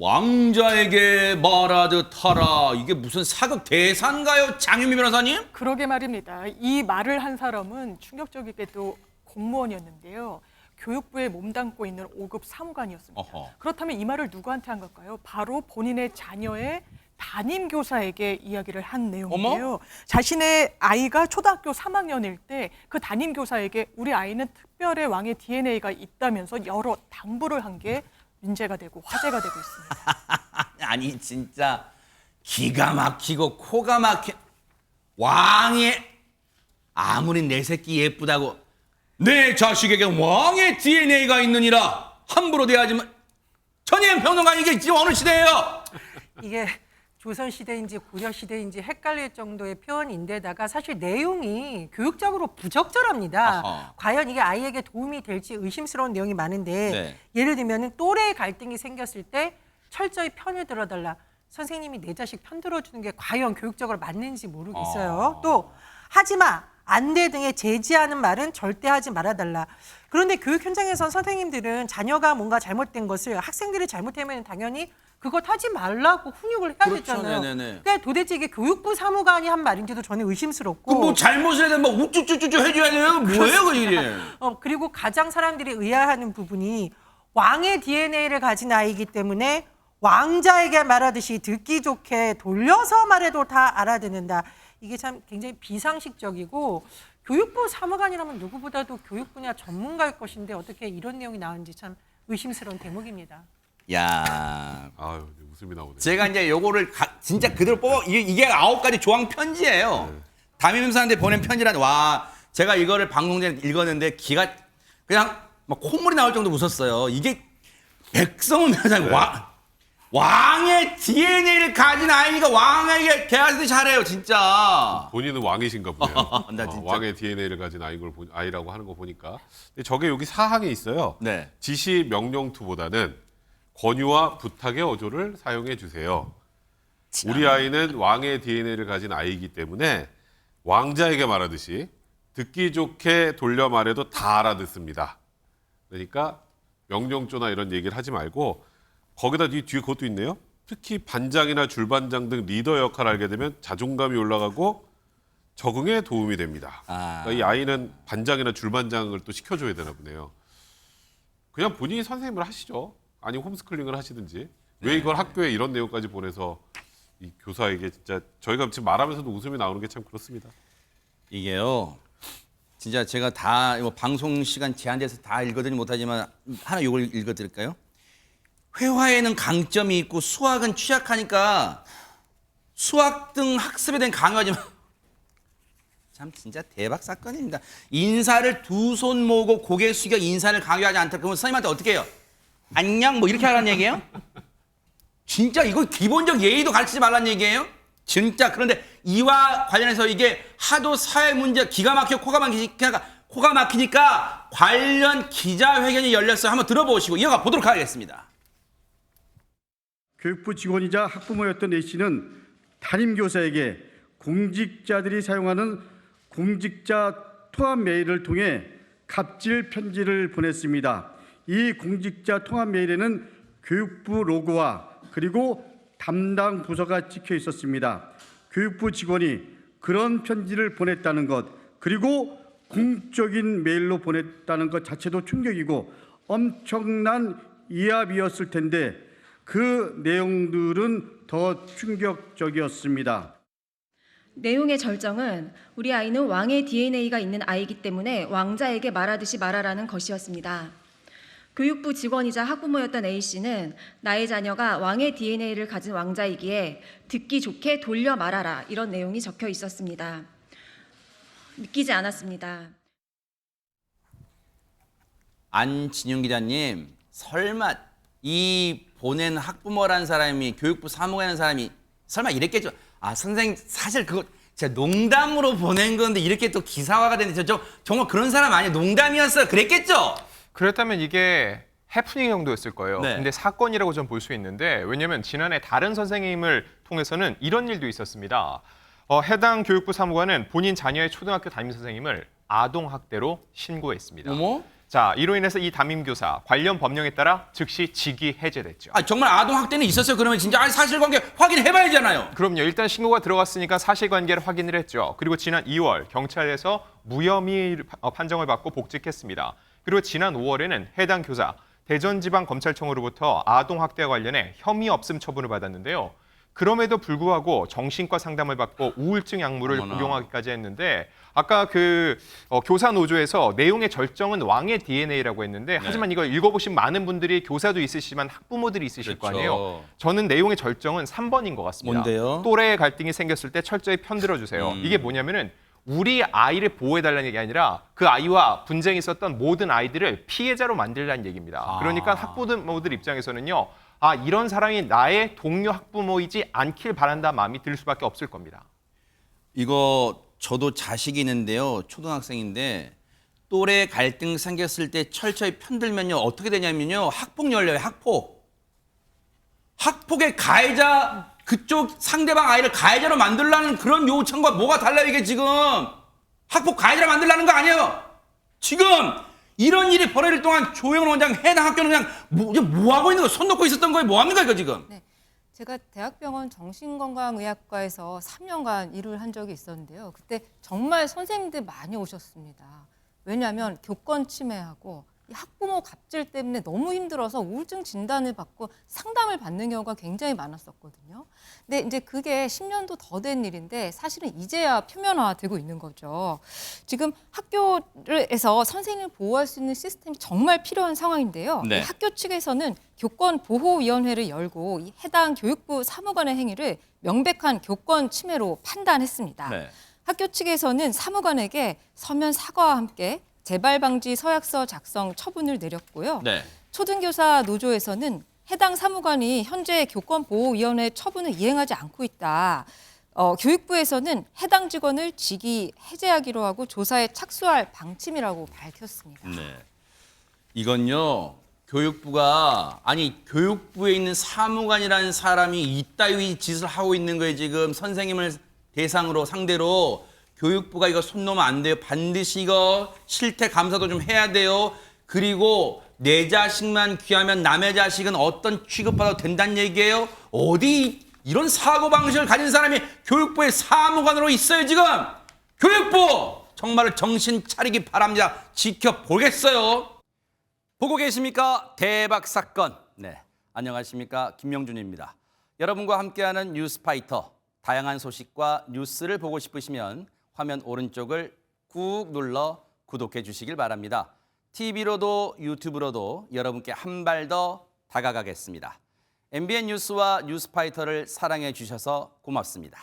왕자에게 말하듯 하라. 이게 무슨 사극 대사인가요, 장유미 변호사님? 그러게 말입니다. 이 말을 한 사람은 충격적이게도 공무원이었는데요. 교육부에 몸담고 있는 5급 사무관이었습니다. 어허. 그렇다면 이 말을 누구한테 한 걸까요? 바로 본인의 자녀의 담임교사에게 이야기를 한 내용인데요. 자신의 아이가 초등학교 3학년일 때 그 담임교사에게 우리 아이는 특별의 왕의 DNA가 있다면서 여러 당부를 한 게 문제가 되고 화제가 되고 있습니다. 아니 진짜 기가 막히고 코가 막혀. 왕의 아무리 내 새끼 예쁘다고 내 자식에게 왕의 DNA가 있느니라 함부로 대하지만 전현 평론가 이게 지금 어느 시대예요? 이게 조선시대인지 고려시대인지 헷갈릴 정도의 표현인데다가 사실 내용이 교육적으로 부적절합니다. 아하. 과연 이게 아이에게 도움이 될지 의심스러운 내용이 많은데 네. 예를 들면 또래 갈등이 생겼을 때 철저히 편을 들어달라. 선생님이 내 자식 편 들어주는 게 과연 교육적으로 맞는지 모르겠어요. 또 하지마, 안 돼 등의 제지하는 말은 절대 하지 말아달라. 그런데 교육 현장에선 선생님들은 자녀가 뭔가 잘못된 것을 학생들이 잘못하면 당연히 그것 하지 말라고 훈육을 해야 그렇죠. 되잖아요. 네네네. 그러니까 도대체 이게 교육부 사무관이 한 말인지도 저는 의심스럽고. 뭐 잘못을 해도 막 우쭈쭈쭈쭈 해줘야 돼요? 뭐예요 그게? 그리고 가장 사람들이 의아해하는 부분이 왕의 DNA를 가진 아이이기 때문에 왕자에게 말하듯이 듣기 좋게 돌려서 말해도 다 알아듣는다. 이게 참 굉장히 비상식적이고 교육부 사무관이라면 누구보다도 교육 분야 전문가일 것인데 어떻게 이런 내용이 나오는지 참 의심스러운 대목입니다. 야, 아유, 웃음이 나오네. 제가 이제 요거를 진짜 그대로 뽑아 이게 9가지 조항 편지예요. 담임선생한테 보낸 편지란 와 제가 이거를 방송 전에 읽었는데 기가 그냥 막 콧물이 나올 정도 웃었어요. 이게 백성은 왕의 DNA를 가진 아이가 왕에게 대하듯이 잘해요, 진짜. 본인은 왕이신가 보네요. 나 진짜. 왕의 DNA를 가진 아이라고 하는 거 보니까. 근데 저게 여기 사항이 있어요. 네. 지시 명령투보다는 권유와 부탁의 어조를 사용해 주세요. 우리 아이는 왕의 DNA를 가진 아이이기 때문에 왕자에게 말하듯이 듣기 좋게 돌려 말해도 다 알아듣습니다. 그러니까 명령조나 이런 얘기를 하지 말고 거기다 뒤에 그것도 있네요. 특히 반장이나 줄반장 등 리더 역할을 알게 되면 자존감이 올라가고 적응에 도움이 됩니다. 그러니까 이 아이는 반장이나 줄반장을 또 시켜줘야 되나 보네요. 그냥 본인이 선생님을 하시죠. 아니면 홈스쿨링을 하시든지. 왜 이걸 학교에 이런 내용까지 보내서 이 교사에게 진짜 저희가 지금 말하면서도 웃음이 나오는 게 참 그렇습니다. 이게요. 진짜 제가 다 방송 시간 제한돼서 다 읽어드리지 못하지만 하나 이걸 읽어드릴까요? 회화에는 강점이 있고 수학은 취약하니까 수학 등 학습에 대한 강요하지만 참 진짜 대박 사건입니다. 인사를 두 손 모으고 고개 숙여 인사를 강요하지 않다. 그러면 선생님한테 어떻게 해요? 안녕 뭐 이렇게 하라는 얘기예요? 진짜 이거 기본적 예의도 가르치지 말라는 얘기예요? 진짜 그런데 이와 관련해서 이게 하도 사회 문제 기가 막혀 코가 막히니까 관련 기자회견이 열렸어요. 한번 들어보시고 이어가 보도록 하겠습니다. 교육부 직원이자 학부모였던 A씨는 담임교사에게 공직자들이 사용하는 공직자 통합 메일을 통해 갑질 편지를 보냈습니다. 이 공직자 통합 메일에는 교육부 로고와 그리고 담당 부서가 찍혀 있었습니다. 교육부 직원이 그런 편지를 보냈다는 것, 그리고 공적인 메일로 보냈다는 것 자체도 충격이고 엄청난 이합이었을 텐데 그 내용들은 더 충격적이었습니다. 내용의 절정은 우리 아이는 왕의 DNA가 있는 아이이기 때문에 왕자에게 말하듯이 말하라는 것이었습니다. 교육부 직원이자 학부모였던 A씨는 나의 자녀가 왕의 DNA를 가진 왕자이기에 듣기 좋게 돌려 말하라 이런 내용이 적혀 있었습니다. 믿기지 않았습니다. 안진용 기자님, 설마 이 보낸 학부모라는 사람이 교육부 사무관이라는 사람이 설마 이랬겠죠? 아 선생님 사실 그거 제가 농담으로 보낸 건데 이렇게 또 기사화가 됐는데 저 정말 그런 사람 아니에요? 농담이었어요? 그랬겠죠? 그렇다면 이게 해프닝 정도였을 거예요. 네. 근데 사건이라고 좀 볼 수 있는데 왜냐하면 지난해 다른 선생님을 통해서는 이런 일도 있었습니다. 해당 교육부 사무관은 본인 자녀의 초등학교 담임 선생님을 아동학대로 신고했습니다. 어머? 자, 이로 인해서 이 담임교사 관련 법령에 따라 즉시 직위 해제됐죠. 아, 정말 아동 학대는 있었어요. 그러면 진짜 아니, 사실관계 확인해봐야잖아요. 그럼요. 일단 신고가 들어갔으니까 사실관계를 확인을 했죠. 그리고 지난 2월 경찰에서 무혐의 판정을 받고 복직했습니다. 그리고 지난 5월에는 해당 교사 대전지방검찰청으로부터 아동학대와 관련해 혐의 없음 처분을 받았는데요. 그럼에도 불구하고 정신과 상담을 받고 우울증 약물을 어머나. 복용하기까지 했는데 아까 교사 노조에서 내용의 절정은 왕의 DNA라고 했는데 하지만 이걸 읽어보신 많은 분들이 교사도 있으시지만 학부모들이 있으실 거 아니에요. 그렇죠. 저는 내용의 절정은 3번인 것 같습니다. 뭔데요? 또래 갈등이 생겼을 때 철저히 편들어 주세요. 이게 뭐냐면은 우리 아이를 보호해달라는 얘기 아니라 그 아이와 분쟁이 있었던 모든 아이들을 피해자로 만들라는 얘기입니다. 그러니까 학부모들 입장에서는요. 아, 이런 사람이 나의 동료 학부모이지 않길 바란다는 마음이 들 수밖에 없을 겁니다. 이거 저도 자식이 있는데요. 초등학생인데 또래 갈등 생겼을 때 철저히 편들면요. 어떻게 되냐면요. 학폭 열려요. 학폭. 학폭의 가해자 그쪽 상대방 아이를 가해자로 만들라는 그런 요청과 뭐가 달라요 이게 지금. 학폭 가해자로 만들라는 거 아니에요. 지금 이런 일이 벌어질 동안 조영원 원장 해당 학교는 그냥 뭐 하고 있는 거예요? 손 놓고 있었던 거예요? 뭐 합니까 이거 지금? 네, 제가 대학병원 정신건강의학과에서 3년간 일을 한 적이 있었는데요. 그때 정말 선생님들 많이 오셨습니다. 왜냐하면 교권 침해하고 이 학부모 갑질 때문에 너무 힘들어서 우울증 진단을 받고 상담을 받는 경우가 굉장히 많았었거든요. 근데 이제 그게 10년도 더 된 일인데 사실은 이제야 표면화되고 있는 거죠. 지금 학교에서 선생님을 보호할 수 있는 시스템이 정말 필요한 상황인데요. 네. 이 학교 측에서는 교권보호위원회를 열고 이 해당 교육부 사무관의 행위를 명백한 교권 침해로 판단했습니다. 네. 학교 측에서는 사무관에게 서면 사과와 함께 재발 방지 서약서 작성 처분을 내렸고요. 네. 초등교사 노조에서는 해당 사무관이 현재 교권보호위원회 처분을 이행하지 않고 있다. 교육부에서는 해당 직원을 직위 해제하기로 하고 조사에 착수할 방침이라고 밝혔습니다. 네. 이건요. 교육부가 교육부에 있는 사무관이라는 사람이 이따위 짓을 하고 있는 거예요. 지금 선생님을 대상으로 상대로 교육부가 이거 손 놓으면 안 돼요. 반드시 이거 실태 감사도 좀 해야 돼요. 그리고 내 자식만 귀하면 남의 자식은 어떤 취급받아도 된다는 얘기예요. 어디 이런 사고방식을 가진 사람이 교육부의 사무관으로 있어요 지금. 교육부 정말 정신 차리기 바랍니다. 지켜보겠어요. 보고 계십니까? 대박 사건. 네, 안녕하십니까? 김명준입니다. 여러분과 함께하는 뉴스파이터. 다양한 소식과 뉴스를 보고 싶으시면 화면 오른쪽을 꾹 눌러 구독해 주시길 바랍니다. TV로도 유튜브로도 여러분께 한 발 더 다가가겠습니다. MBN 뉴스와 뉴스파이터를 사랑해 주셔서 고맙습니다.